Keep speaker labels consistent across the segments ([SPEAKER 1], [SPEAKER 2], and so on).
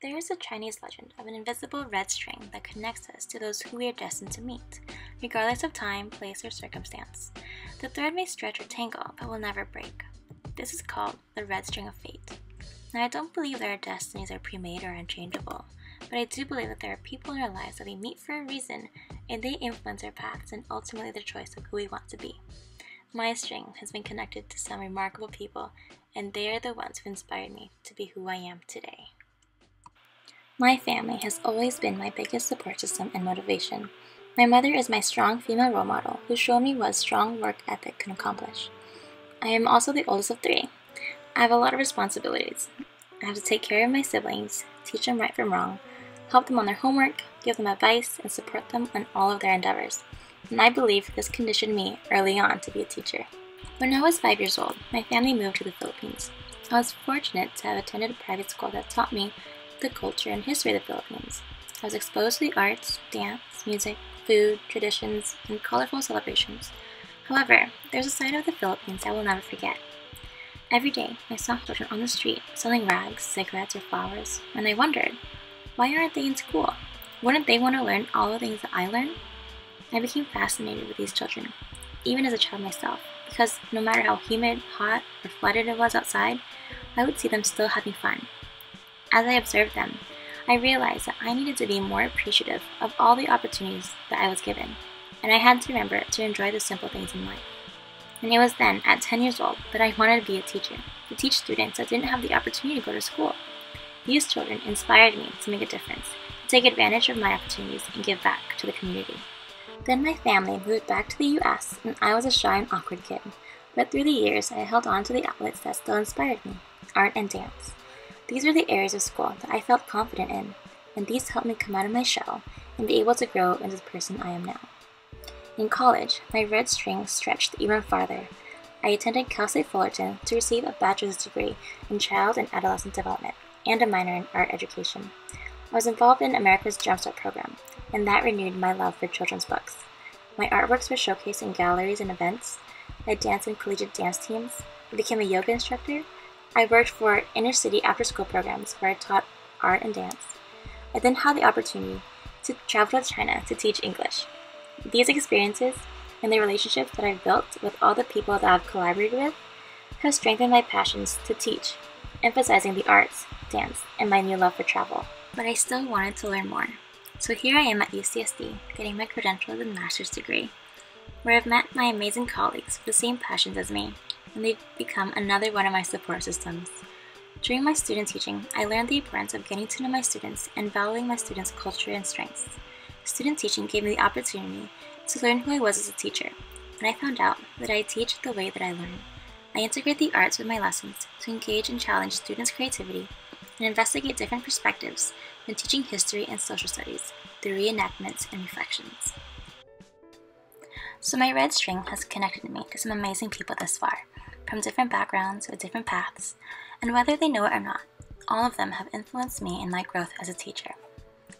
[SPEAKER 1] There is a Chinese legend of an invisible red string that connects us to those who we are destined to meet, regardless of time, place, or circumstance. The thread may stretch or tangle, but will never break. This is called the red string of fate. Now, I don't believe that our destinies are pre-made or unchangeable, but I do believe that there are people in our lives that we meet for a reason, and they influence our paths and ultimately the choice of who we want to be. My string has been connected to some remarkable people, and they are the ones who inspired me to be who I am today. My family has always been my biggest support system and motivation. My mother is my strong female role model who showed me what strong work ethic can accomplish. I am also the oldest of three. I have a lot of responsibilities. I have to take care of my siblings, teach them right from wrong, help them on their homework, give them advice, and support them on all of their endeavors. And I believe this conditioned me early on to be a teacher. When I was 5 years old, my family moved to the Philippines. I was fortunate to have attended a private school that taught me the culture and history of the Philippines. I was exposed to the arts, dance, music, food, traditions, and colorful celebrations. However, there's a side of the Philippines I will never forget. Every day, I saw children on the street selling rags, cigarettes, or flowers, and I wondered, why aren't they in school? Wouldn't they want to learn all the things that I learned? I became fascinated with these children, even as a child myself, because no matter how humid, hot, or flooded it was outside, I would see them still having fun. As I observed them, I realized that I needed to be more appreciative of all the opportunities that I was given, and I had to remember to enjoy the simple things in life. And it was then, at 10 years old, that I wanted to be a teacher, to teach students that didn't have the opportunity to go to school. These children inspired me to make a difference, to take advantage of my opportunities and give back to the community. Then my family moved back to the US, and I was a shy and awkward kid. But through the years, I held on to the outlets that still inspired me, art and dance. These were the areas of school that I felt confident in, and these helped me come out of my shell and be able to grow into the person I am now. In college, my red string stretched even farther. I attended Cal State Fullerton to receive a bachelor's degree in child and adolescent development and a minor in art education. I was involved in America's Jumpstart program, and that renewed my love for children's books. My artworks were showcased in galleries and events. I danced in collegiate dance teams. I became a yoga instructor. I worked for inner-city after-school programs where I taught art and dance. I then had the opportunity to travel to China to teach English. These experiences and the relationships that I've built with all the people that I've collaborated with have strengthened my passions to teach, emphasizing the arts, dance, and my new love for travel. But I still wanted to learn more. So here I am at UCSD, getting my credentials and master's degree, where I've met my amazing colleagues with the same passions as me, and they've become another one of my support systems. During my student teaching, I learned the importance of getting to know my students and valuing my students' culture and strengths. Student teaching gave me the opportunity to learn who I was as a teacher, and I found out that I teach the way that I learn. I integrate the arts with my lessons to engage and challenge students' creativity and investigate different perspectives when teaching history and social studies through reenactments and reflections. So my red string has connected me to some amazing people thus far, from different backgrounds with different paths, and whether they know it or not, all of them have influenced me in my growth as a teacher.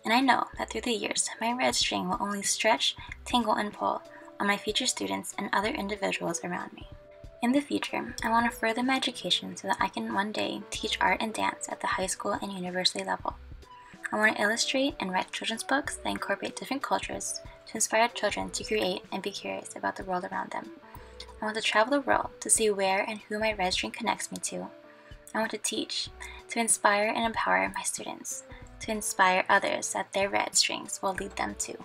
[SPEAKER 1] And I know that through the years, my red string will only stretch, tingle, and pull on my future students and other individuals around me. In the future, I want to further my education so that I can one day teach art and dance at the high school and university level. I want to illustrate and write children's books that incorporate different cultures to inspire children to create and be curious about the world around them. I want to travel the world to see where and who my red string connects me to. I want to teach, to inspire and empower my students, to inspire others that their red strings will lead them to.